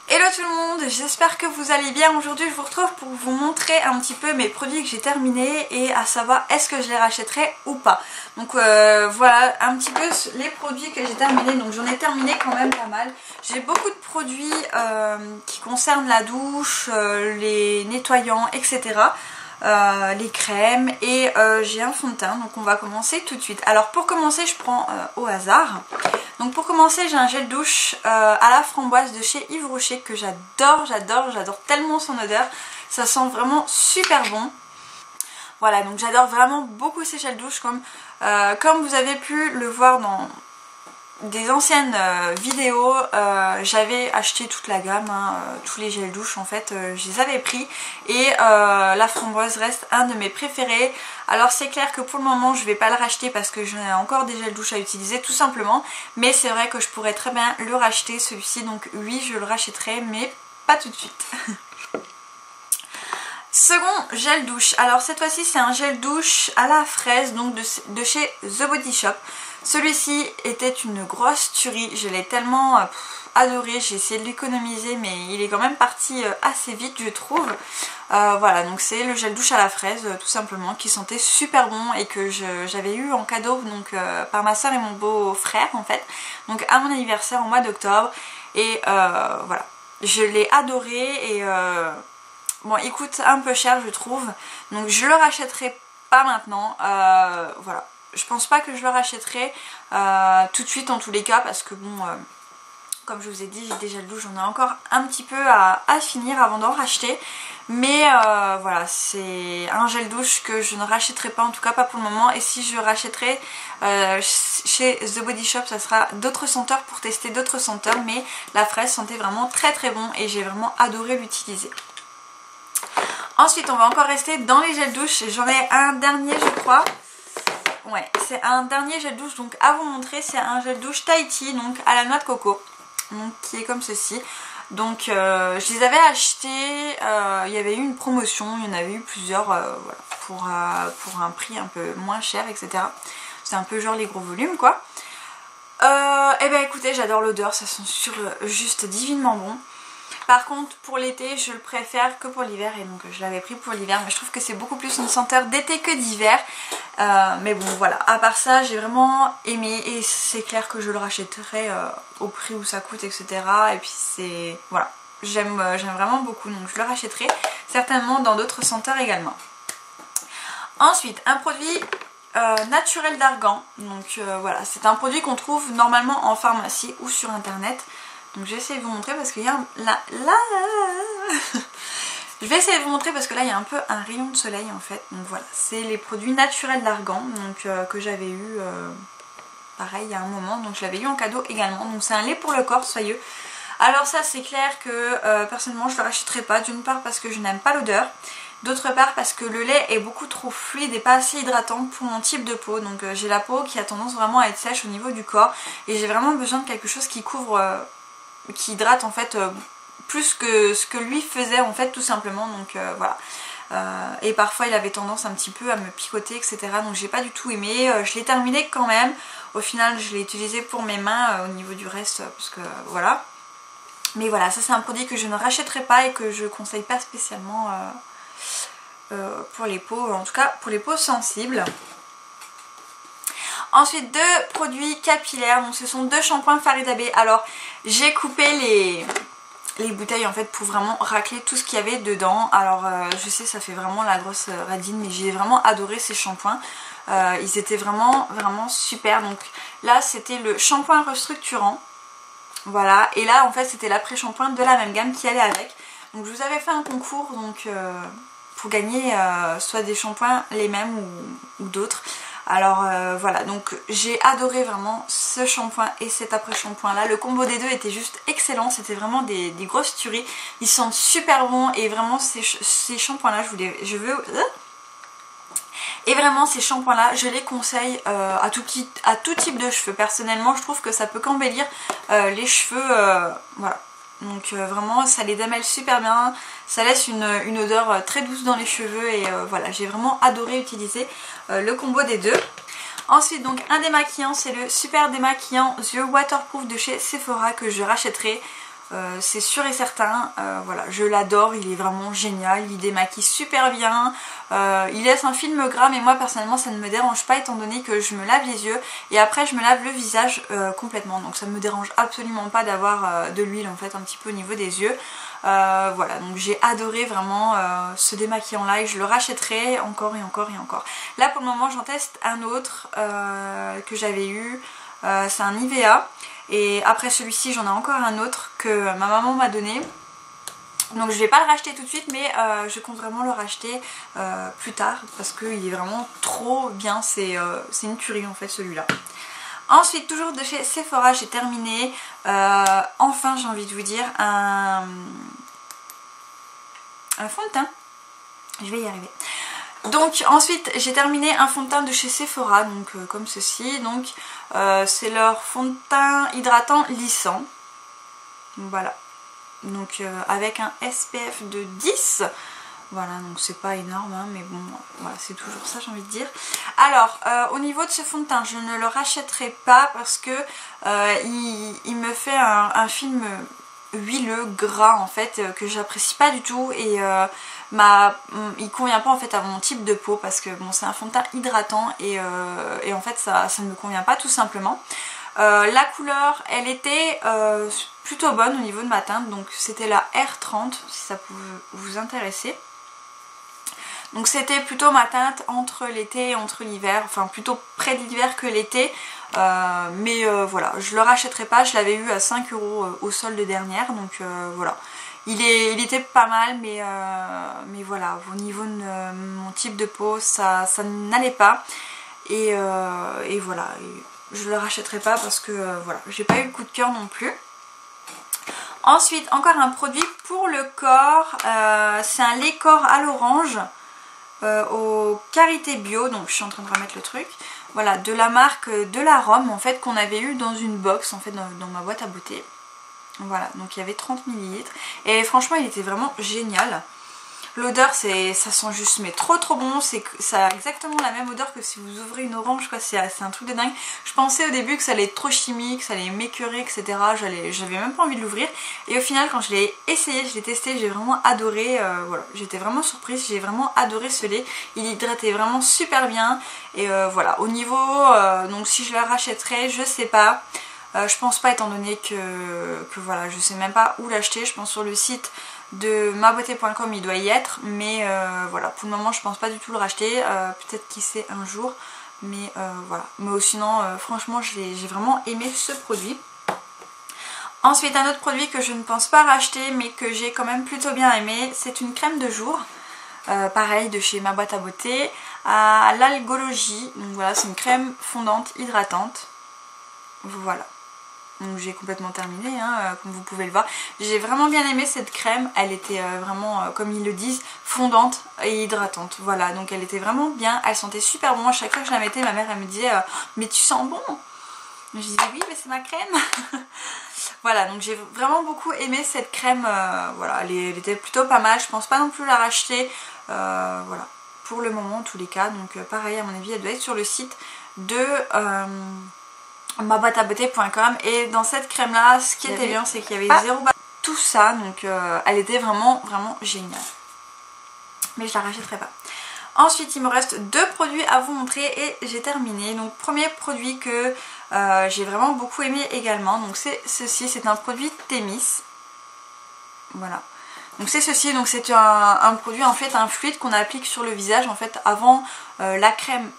Hello tout le monde, j'espère que vous allez bien. Aujourd'hui je vous retrouve pour vous montrer un petit peu mes produits que j'ai terminés et à savoir est-ce que je les rachèterai ou pas. Donc voilà un petit peu les produits que j'ai terminés. Donc j'en ai terminé quand même pas mal. J'ai beaucoup de produits qui concernent la douche, les nettoyants, etc. Les crèmes et j'ai un fond de teint, donc on va commencer tout de suite. Alors pour commencer je prends au hasard. Donc pour commencer j'ai un gel douche à la framboise de chez Yves Rocher que j'adore tellement son odeur, ça sent vraiment super bon. Voilà, donc j'adore vraiment beaucoup ces gels douche comme vous avez pu le voir dans des anciennes vidéos, j'avais acheté toute la gamme, tous les gels douche en fait, je les avais pris et la framboise reste un de mes préférés. Alors c'est clair que pour le moment je vais pas le racheter parce que j'en ai encore des gels douche à utiliser tout simplement, mais c'est vrai que je pourrais très bien le racheter celui-ci, donc oui je le rachèterai mais pas tout de suite. Second gel douche, alors cette fois-ci c'est un gel douche à la fraise donc de chez The Body Shop. Celui-ci était une grosse tuerie, je l'ai tellement adoré, j'ai essayé de l'économiser mais il est quand même parti assez vite je trouve. Voilà, donc c'est le gel douche à la fraise tout simplement qui sentait super bon et que j'avais eu en cadeau donc par ma soeur et mon beau-frère en fait, donc à mon anniversaire en mois d'octobre et voilà, je l'ai adoré et bon il coûte un peu cher je trouve, donc je le rachèterai pas maintenant, voilà. Je pense pas que je le rachèterai tout de suite en tous les cas parce que bon, comme je vous ai dit, j'ai déjà le douche, j'en ai encore un petit peu à finir avant d'en racheter. Mais voilà, c'est un gel douche que je ne rachèterai pas, en tout cas pas pour le moment. Et si je rachèterai chez The Body Shop, ça sera d'autres senteurs pour tester d'autres senteurs. Mais la fraise sentait vraiment très très bon et j'ai vraiment adoré l'utiliser. Ensuite, on va encore rester dans les gels douche. J'en ai un dernier je crois. Ouais, c'est un dernier gel douche donc à vous montrer, c'est un gel douche Tahiti donc à la noix de coco, donc qui est comme ceci. Donc je les avais achetés, il y avait eu une promotion, il y en avait eu plusieurs voilà, pour un prix un peu moins cher etc. C'est un peu genre les gros volumes quoi. Et ben écoutez, j'adore l'odeur, ça sent juste divinement bon. Par contre pour l'été je le préfère que pour l'hiver et donc je l'avais pris pour l'hiver, mais je trouve que c'est beaucoup plus une senteur d'été que d'hiver. Mais bon voilà, à part ça j'ai vraiment aimé et c'est clair que je le rachèterai au prix où ça coûte etc. Et puis c'est voilà, j'aime vraiment beaucoup donc je le rachèterai certainement dans d'autres senteurs également. Ensuite un produit naturel d'argan, donc voilà, c'est un produit qu'on trouve normalement en pharmacie ou sur internet. Donc je vais essayer de vous montrer parce qu'il y a je vais essayer de vous montrer parce que là il y a un peu un rayon de soleil en fait. Donc voilà, c'est les produits naturels d'argan donc que j'avais eu pareil il y a un moment, donc je l'avais eu en cadeau également. Donc c'est un lait pour le corps soyeux. Alors ça c'est clair que personnellement je ne le rachèterai pas, d'une part parce que je n'aime pas l'odeur, d'autre part parce que le lait est beaucoup trop fluide et pas assez hydratant pour mon type de peau. Donc j'ai la peau qui a tendance vraiment à être sèche au niveau du corps et j'ai vraiment besoin de quelque chose qui couvre, qui hydrate en fait plus que ce que lui faisait en fait tout simplement. Donc voilà, et parfois il avait tendance un petit peu à me picoter etc. Donc j'ai pas du tout aimé, je l'ai terminé quand même. Au final je l'ai utilisé pour mes mains au niveau du reste parce que voilà. Mais voilà, ça c'est un produit que je ne rachèterai pas et que je conseille pas spécialement pour les peaux, en tout cas pour les peaux sensibles. Ensuite deux produits capillaires, donc ce sont deux shampoings Farida Bey. Alors j'ai coupé les bouteilles en fait pour vraiment racler tout ce qu'il y avait dedans. Alors je sais ça fait vraiment la grosse radine mais j'ai vraiment adoré ces shampoings. Ils étaient vraiment super. Donc là c'était le shampoing restructurant. Voilà, et là en fait c'était l'après-shampoing de la même gamme qui allait avec. Donc je vous avais fait un concours donc pour gagner soit des shampoings les mêmes ou d'autres. Alors voilà, donc j'ai adoré vraiment ce shampoing et cet après-shampoing là. Le combo des deux était juste excellent, c'était vraiment des grosses tueries. Ils sentent super bons et vraiment ces shampoings là et vraiment ces shampoings là je les conseille à tout type de cheveux. Personnellement je trouve que ça peut qu'embellir les cheveux, voilà. Donc vraiment ça les démêle super bien, ça laisse une odeur très douce dans les cheveux et voilà, j'ai vraiment adoré utiliser le combo des deux. Ensuite donc un démaquillant, c'est le super démaquillant The Waterproof de chez Sephora que je rachèterai c'est sûr et certain. Voilà, je l'adore, il est vraiment génial, il démaquille super bien, il laisse un film gras, mais moi personnellement ça ne me dérange pas étant donné que je me lave les yeux et après je me lave le visage complètement, donc ça ne me dérange absolument pas d'avoir de l'huile en fait un petit peu au niveau des yeux. Voilà, donc j'ai adoré vraiment ce démaquillant là et je le rachèterai encore et encore et encore. Là pour le moment j'en teste un autre que j'avais eu, c'est un Nivea. Et après celui-ci j'en ai encore un autre que ma maman m'a donné. Donc je vais pas le racheter tout de suite, mais je compte vraiment le racheter plus tard parce qu'il est vraiment trop bien, c'est une tuerie en fait celui-là. Ensuite toujours de chez Sephora j'ai terminé, enfin j'ai envie de vous dire, un fond de teint, je vais y arriver. Donc ensuite j'ai terminé un fond de teint de chez Sephora, donc comme ceci, donc c'est leur fond de teint hydratant lissant, voilà, donc avec un SPF de 10, voilà, donc c'est pas énorme hein, mais bon voilà, c'est toujours ça j'ai envie de dire. Alors au niveau de ce fond de teint je ne le rachèterai pas parce que il me fait un film huileux, gras en fait, que j'apprécie pas du tout et il convient pas en fait à mon type de peau parce que bon c'est un fond de teint hydratant et en fait ça ne me convient pas tout simplement. La couleur elle était plutôt bonne au niveau de ma teinte, donc c'était la R30 si ça pouvait vous intéresser. Donc c'était plutôt ma teinte entre l'été et entre l'hiver, enfin plutôt près de l'hiver que l'été, mais voilà, je le rachèterai pas, je l'avais eu à 5 € au solde dernière, donc voilà. Il était pas mal, mais voilà, au niveau de mon type de peau, ça n'allait pas, et voilà, je le rachèterai pas parce que voilà, j'ai pas eu le coup de cœur non plus. Ensuite, encore un produit pour le corps, c'est un lait corps à l'orange. Au Karité Bio, donc je suis en train de remettre le truc, voilà, de la marque de la Rome en fait, qu'on avait eu dans une box en fait dans ma boîte à beauté. Voilà, donc il y avait 30 ml et franchement il était vraiment génial. L'odeur ça sent juste mais trop bon, ça a exactement la même odeur que si vous ouvrez une orange quoi, c'est un truc de dingue. Je pensais au début que ça allait être trop chimique, ça allait m'écœurer etc, j'avais même pas envie de l'ouvrir et au final quand je l'ai essayé, je l'ai testé, j'ai vraiment adoré, voilà, j'étais vraiment surprise, j'ai vraiment adoré ce lait, il hydratait vraiment super bien et voilà, au niveau, donc si je le rachèterais je sais pas. Je pense pas étant donné que voilà, je sais même pas où l'acheter, je pense sur le site de mabeauté.com il doit y être, mais voilà, pour le moment je pense pas du tout le racheter, peut-être qui sait un jour, mais voilà, mais sinon franchement j'ai vraiment aimé ce produit. Ensuite un autre produit que je ne pense pas racheter mais que j'ai quand même plutôt bien aimé, c'est une crème de jour, pareil de chez ma boîte à beauté, à l'algologie, donc voilà, c'est une crème fondante hydratante, voilà. Donc j'ai complètement terminé hein, comme vous pouvez le voir. J'ai vraiment bien aimé cette crème, elle était vraiment comme ils le disent fondante et hydratante, voilà, donc elle était vraiment bien, elle sentait super bon. À chaque fois que je la mettais ma mère elle me disait mais tu sens bon, je disais oui mais c'est ma crème. Voilà, donc j'ai vraiment beaucoup aimé cette crème, voilà, elle était plutôt pas mal, je pense pas non plus la racheter, voilà, pour le moment en tous les cas. Donc pareil à mon avis elle doit être sur le site de maboîteabeauté.com et dans cette crème là ce qui était bien c'est qu'il y avait 0 tout ça, donc elle était vraiment géniale, mais je la rachèterai pas. Ensuite il me reste 2 produits à vous montrer et j'ai terminé. Donc premier produit que j'ai vraiment beaucoup aimé également, donc c'est ceci, c'est un produit Thémis, voilà, donc c'est ceci, donc c'est un produit en fait, un fluide qu'on applique sur le visage en fait avant la crème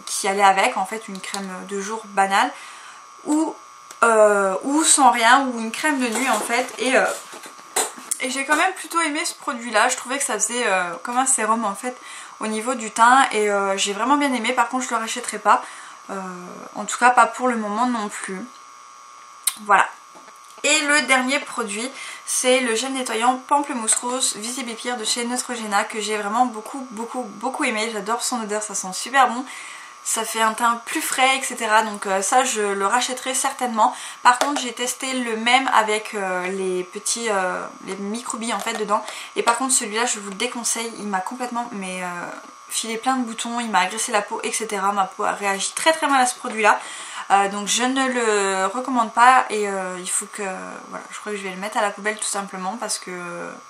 qui allait avec, en fait une crème de jour banale ou sans rien, ou une crème de nuit en fait, et j'ai quand même plutôt aimé ce produit là, je trouvais que ça faisait comme un sérum en fait au niveau du teint et j'ai vraiment bien aimé. Par contre je le rachèterai pas, en tout cas pas pour le moment non plus, voilà. Et le dernier produit c'est le gel nettoyant Pamplemousse Rose Visible Pire de chez Neutrogena, que j'ai vraiment beaucoup aimé. J'adore son odeur, ça sent super bon, ça fait un teint plus frais etc, donc ça je le rachèterai certainement. Par contre j'ai testé le même avec les petits les microbilles en fait dedans, et par contre celui-là je vous le déconseille, il m'a complètement filé plein de boutons, il m'a agressé la peau etc, ma peau a réagi très mal à ce produit là. donc je ne le recommande pas et il faut que, voilà, je crois que je vais le mettre à la poubelle tout simplement parce que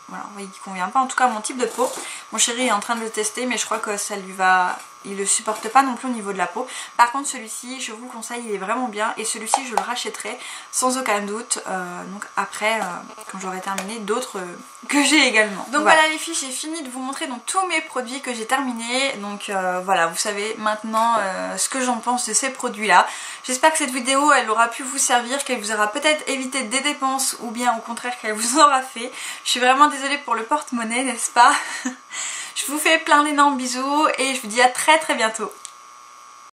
voilà, il convient pas en tout cas à mon type de peau. Mon chéri est en train de le tester mais je crois que ça lui va, il le supporte pas non plus au niveau de la peau. Par contre celui-ci je vous le conseille, il est vraiment bien et celui-ci je le rachèterai sans aucun doute donc après quand j'aurai terminé d'autres que j'ai également. Donc voilà les filles, j'ai fini de vous montrer donc tous mes produits que j'ai terminés. Donc voilà, vous savez maintenant ce que j'en pense de ces produits là. J'espère que cette vidéo elle aura pu vous servir, qu'elle vous aura peut-être évité des dépenses ou bien au contraire qu'elle vous aura fait. Je suis vraiment désolée pour le porte-monnaie, n'est-ce pas? Je vous fais plein d'énormes bisous et je vous dis à très bientôt.